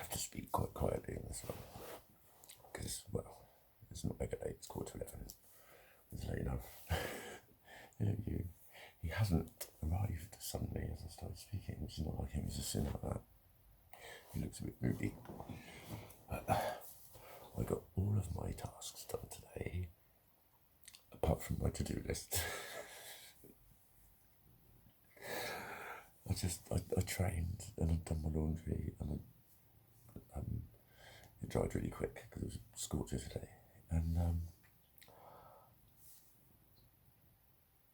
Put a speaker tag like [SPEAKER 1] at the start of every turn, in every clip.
[SPEAKER 1] have to speak quite quietly in this one because, well, it's not mega late. It's 11:15. Just let you know. He hasn't arrived suddenly as I started speaking, which is not like him. He's just sitting like that. He looks a bit moody. I got all of my tasks done today, apart from my to-do list. I trained and I'd done my laundry and it dried really quick because it was scorcher today. And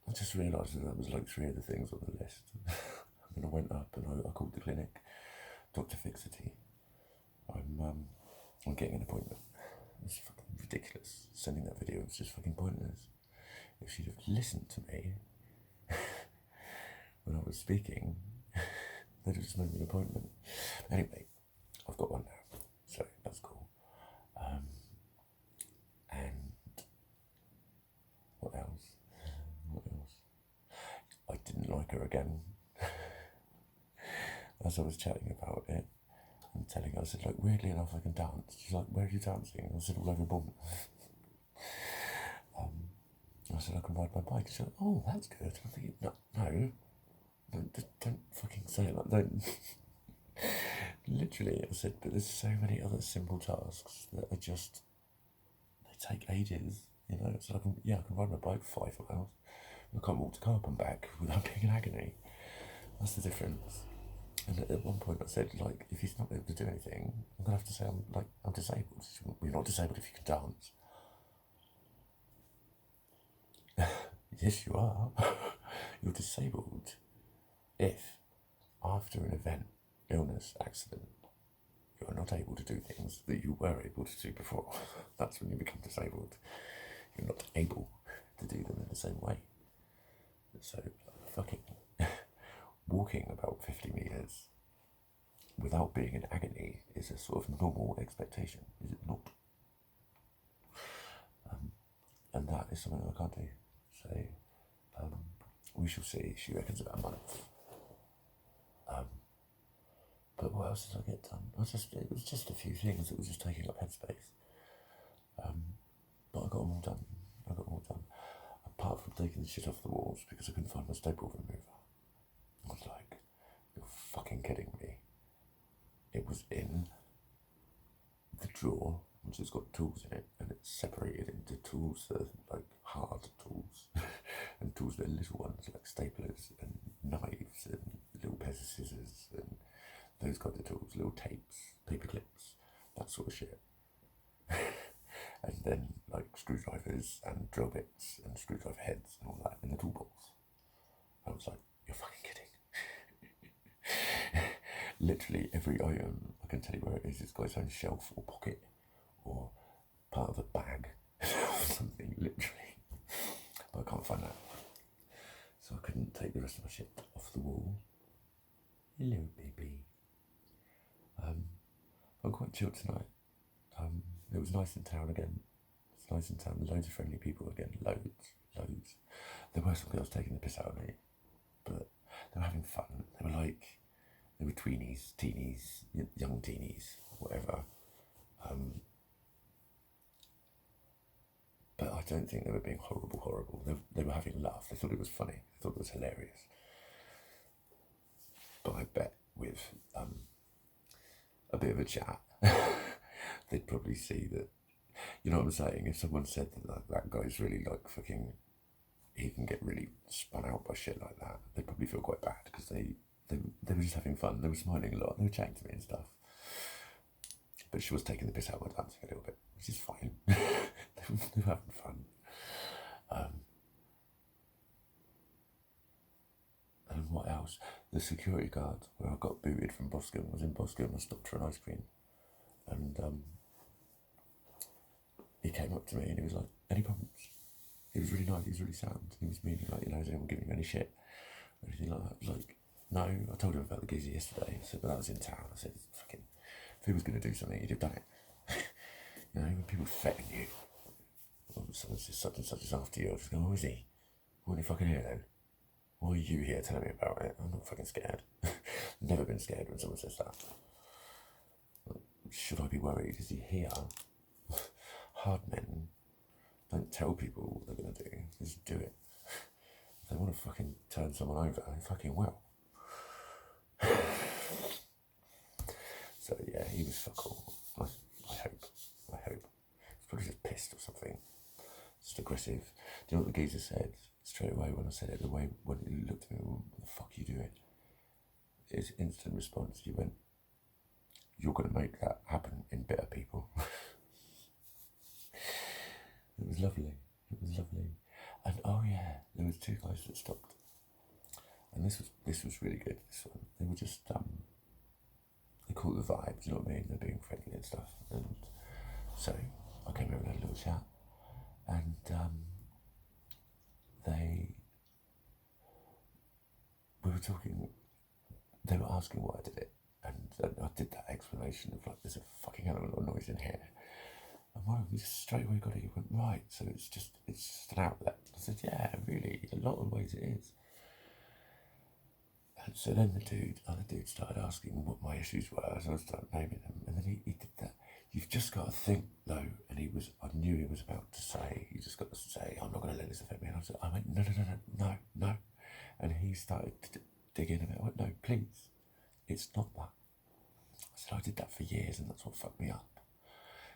[SPEAKER 1] I just realised that was like 3 of the things on the list. And then I went up and I called the clinic, Dr. Fixity. I'm getting an appointment. It's fucking ridiculous. Sending that video was just fucking pointless. If she'd have listened to me when I was speaking, they'd have just made me an appointment. Anyway, I've got one now, so that's cool. And what else? I didn't like her again. As I was chatting about it and telling her, I said, like, weirdly enough, I can dance. She's like, where are you dancing? I said, all over Bournemouth. I said, I can ride my bike. She's like, oh, that's good. I'm thinking, no, don't fucking say it like that. Literally, I said, but there's so many other simple tasks that are just, they take ages, you know. So I can ride my bike 5 miles. I can't walk to car and back without being in agony. That's the difference. And at one point I said, like, if he's not able to do anything, I'm going to have to say I'm disabled. Well, you're not disabled if you can dance. Yes, you are. You're disabled if, after an event, illness, accident, you are not able to do things that you were able to do before. That's when you become disabled. You're not able to do them in the same way. So, fucking walking about 50 metres without being in agony is a sort of normal expectation, is it not? And that is something I can't do. So, we shall see. She reckons about a month. But what else did I get done? It was just a few things that were just taking up headspace. But I got them all done. Apart from taking the shit off the walls because I couldn't find my staple remover. I was like, you're fucking kidding me. It was in the drawer, which has got tools in it, and it's separated into tools that are like hard tools, and tools that are little ones like staplers and knives and little pairs of scissors and those kinds of tools, little tapes, paper clips, that sort of shit. And then like screwdrivers and drill bits and screwdriver heads and all that in the toolbox. I was like, you're fucking kidding. Literally every item, I can tell you where it is, it's got its own shelf or pocket or part of a bag or something, literally. But I can't find that. So I couldn't take the rest of my shit off the wall. Hello, baby. I'm quite chilled tonight. It was nice in town again. It's nice in town. Loads of friendly people again. Loads. There were some girls taking the piss out of me, but they were having fun. They were tweenies, teenies, young teenies, whatever. But I don't think they were being horrible. They were having a laugh. They thought it was funny. They thought it was hilarious. But I bet with a bit of a chat, they'd probably see that, you know what I'm saying? If someone said that guy's really like fucking, he can get really spun out by shit like that, they'd probably feel quite bad because they were just having fun. They were smiling a lot. They were chatting to me and stuff. But she was taking the piss out of my dancing a little bit, which is fine. they were having fun. And what else? The security guard where I got booted from Boscombe was in Boscombe. I stopped for an ice cream, and he came up to me and he was like, "Any problems?" He was really nice. He was really sound. He was meaning like, is anyone giving you any shit or anything like that? I was like, no. I told him about the geezer yesterday. I said, but I was in town. I said, fucking, if he was going to do something, he'd have done it. You know, when people threaten you, or someone says such and such is after you, I'll just go, oh, is he? What are you fucking here then? Why are you here telling me about it? I'm not fucking scared. Never been scared when someone says that. should I be worried? Is he here? Hard men don't tell people what they're going to do. They just do it. If they want to fucking turn someone over, they fucking will. So yeah, he was fuck all. I hope. He's probably just pissed or something. Just aggressive. Do you know what the geezer said straight away when I said it? The way when he looked at me, what the fuck are you doing? His instant response, he went, "You're going to make that happen in better people." It was lovely. And oh yeah, there was 2 guys that stopped. And this was really good, this one. They were just, they caught the vibe, do you know what I mean? They're being friendly and stuff. And so I came over and had a little chat. And we were talking, they were asking why I did it. And I did that explanation of like, there's a fucking hell of a lot of noise in here. And we just straight away got it. He went, right, so it's just an outlet. I said, yeah, really, a lot of ways it is. And so then the other dude started asking what my issues were, so I started naming them. And then he did that. You've just got to think, though, and I knew he was about to say, you just got to say, I'm not going to let this affect me. And I went, no. And he started to dig in a bit. I went, no, please, it's not that. I said, I did that for years, and that's what fucked me up.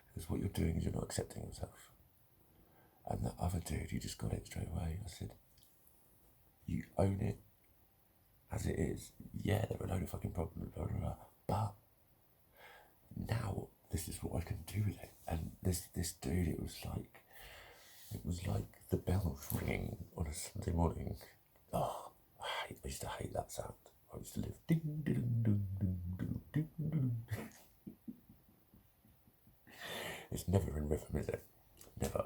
[SPEAKER 1] Because what you're doing is you're not accepting yourself. And that other dude, he just got it straight away. I said, you own it as it is. Yeah, there are a load of fucking problems, blah, blah, blah. But now this is what I can do with it. And this dude, it was like the bells ringing on a Sunday morning. Oh, I used to hate that sound. I used to live ding ding ding ding ding ding ding. It's never in rhythm, is it? Never.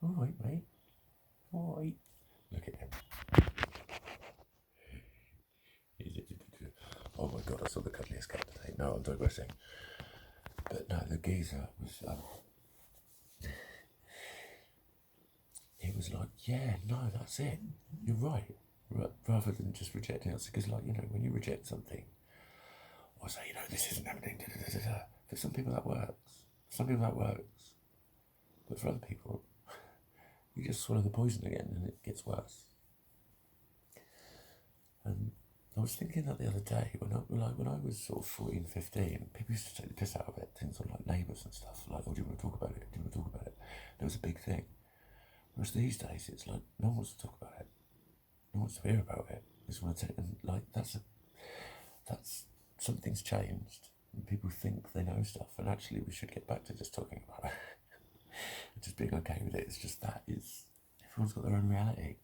[SPEAKER 1] All right, mate. All right. Look at him. Oh my god, I saw the cuddliest cat today. No, I'm digressing. But no, the geezer was, he was like, yeah, no, that's it. You're right. Rather than just rejecting it. Because, like, you know, when you reject something, or say, you know, this isn't happening, for some people that works. But for other people, you just swallow the poison again and it gets worse. And I was thinking that the other day, when I was sort of 14, 15, people used to take the piss out of it, things on like Neighbours and stuff, like, oh, do you want to talk about it? It was a big thing. Whereas these days, it's like, no one wants to talk about it. No one wants to hear about it. They just want to take, and like, that's something's changed. And people think they know stuff, and actually we should get back to just talking about it. And just being okay with it. It's just everyone's got their own reality.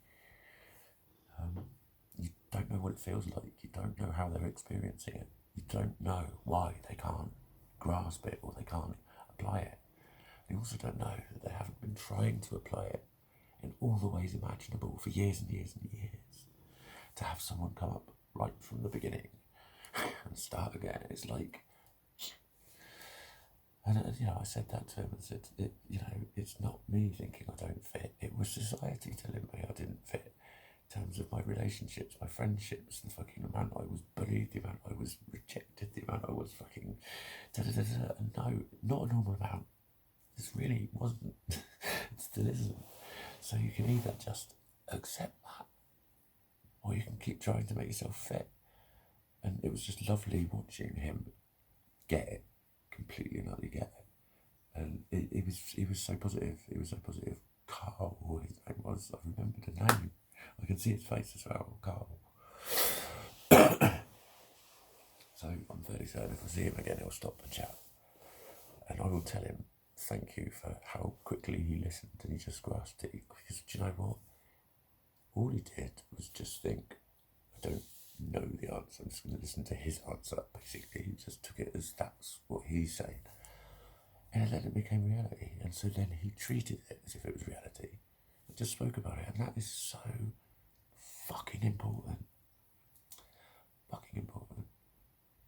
[SPEAKER 1] You don't know what it feels like. You don't know how they're experiencing it. You don't know why they can't grasp it or they can't apply it. You also don't know that they haven't been trying to apply it in all the ways imaginable for years and years and years. To have someone come up right from the beginning and start again, it's like, and you know, I said that to him and said, you know, it's not me thinking I don't fit. It was society telling me I didn't fit. In terms of my relationships, my friendships, the fucking amount I was bullied, the amount I was rejected, the amount I was fucking and no, not a normal amount. This really wasn't. It still isn't. So you can either just accept that, or you can keep trying to make yourself fit. And it was just lovely watching him get it, completely and utterly get it. And it was so positive. It was so positive. Carl, or his name was, I remember the name. I can see his face as well, Carl. So I'm fairly certain if I see him again, he'll stop and chat. And I will tell him thank you for how quickly he listened and he just grasped it. Because do you know what? All he did was just think, I don't know the answer, I'm just going to listen to his answer. Basically, he just took it as that's what he's saying. And then it became reality. And so then he treated it as if it was reality. And just spoke about it. And that is so fucking important. Fucking important.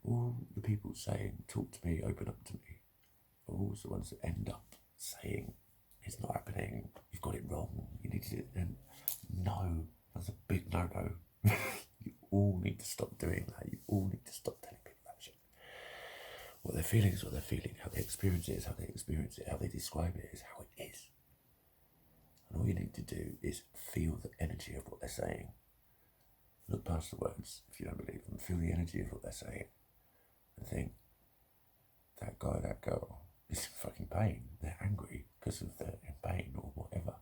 [SPEAKER 1] All the people saying, talk to me, open up to me, are always the ones that end up saying, it's not happening, you've got it wrong, you need to do it. And no, that's a big no-no. You all need to stop doing that. You all need to stop telling people that shit. what they're feeling is what they're feeling. How they experience it is how they experience it. How they describe it is how it is. And all you need to do is feel the energy of what they're saying. Look past the words if you don't believe them. Feel the energy of what they're saying. And think, that guy, that girl is in fucking pain. They're angry because of they're in pain or whatever.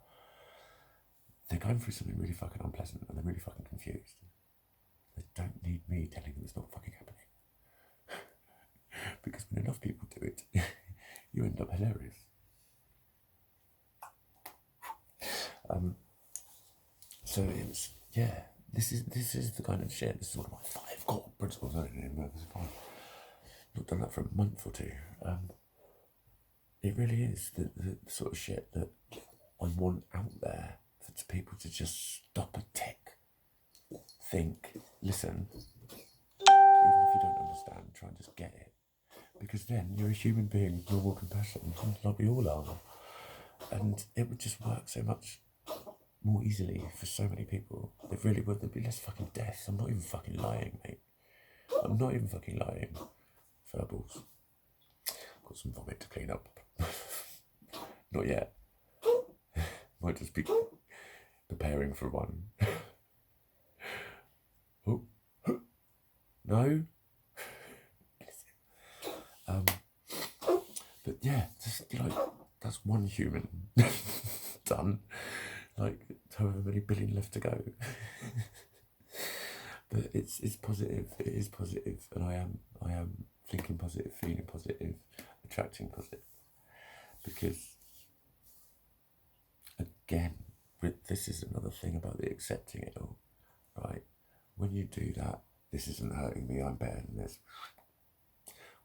[SPEAKER 1] They're going through something really fucking unpleasant and they're really fucking confused. They don't need me telling them it's not fucking happening. Because when enough people do it, you end up hilarious. So it's, yeah, this is the kind of shit. This is one of my 5 core principles. I don't even know if I've not done that for a month or 2. It really is the sort of shit that I want out there for people to just stop a tick, think, listen, even if you don't understand, try and just get it. Because then you're a human being with normal compassion, like we all are. And it would just work so much more easily for so many people. It really would. There'd be less fucking deaths. I'm not even fucking lying, mate. I'm not even fucking lying. Verbals. Got some vomit to clean up. Not yet. Might just be preparing for one. Oh. No? But yeah, just like, that's one human done. Like, however many billion left to go. But it's positive. It is positive, and I am thinking positive, feeling positive, attracting positive. Because again, this is another thing about the accepting it all, right? When you do that, this isn't hurting me, I'm better than this.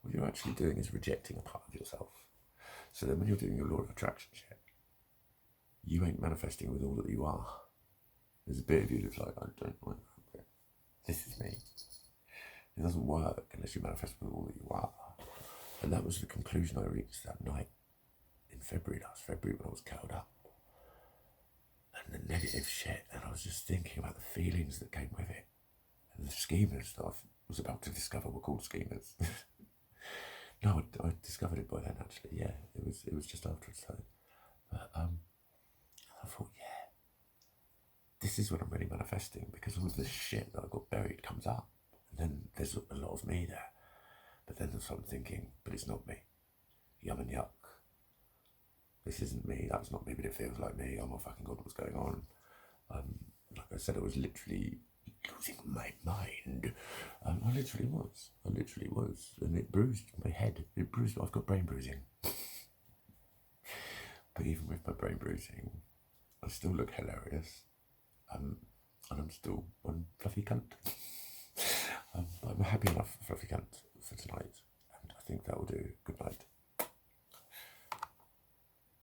[SPEAKER 1] What you're actually doing is rejecting a part of yourself. So then when you're doing your law of attraction shit, you ain't manifesting with all that you are. There's a bit of you that's like, I don't like that. This is me. It doesn't work unless you manifest with all that you are. And that was the conclusion I reached that night in February, last February, when I was curled up. And the negative shit, and I was just thinking about the feelings that came with it. And the schemers that I was about to discover were called schemers. No, I discovered it by then, actually, yeah. It was just afterwards, so. But I thought, yeah, this is what I'm really manifesting, because all of this shit that I got buried comes up. And then there's a lot of me there. But then there's something thinking, but it's not me. Yum and yuck. This isn't me, that's not me, but it feels like me. Oh my fucking God, what's going on? Like I said, I was literally losing my mind. I literally was. And it bruised my head. I've got brain bruising. But even with my brain bruising, I still look hilarious. And I'm still one fluffy cunt. But I'm a happy enough fluffy cunt.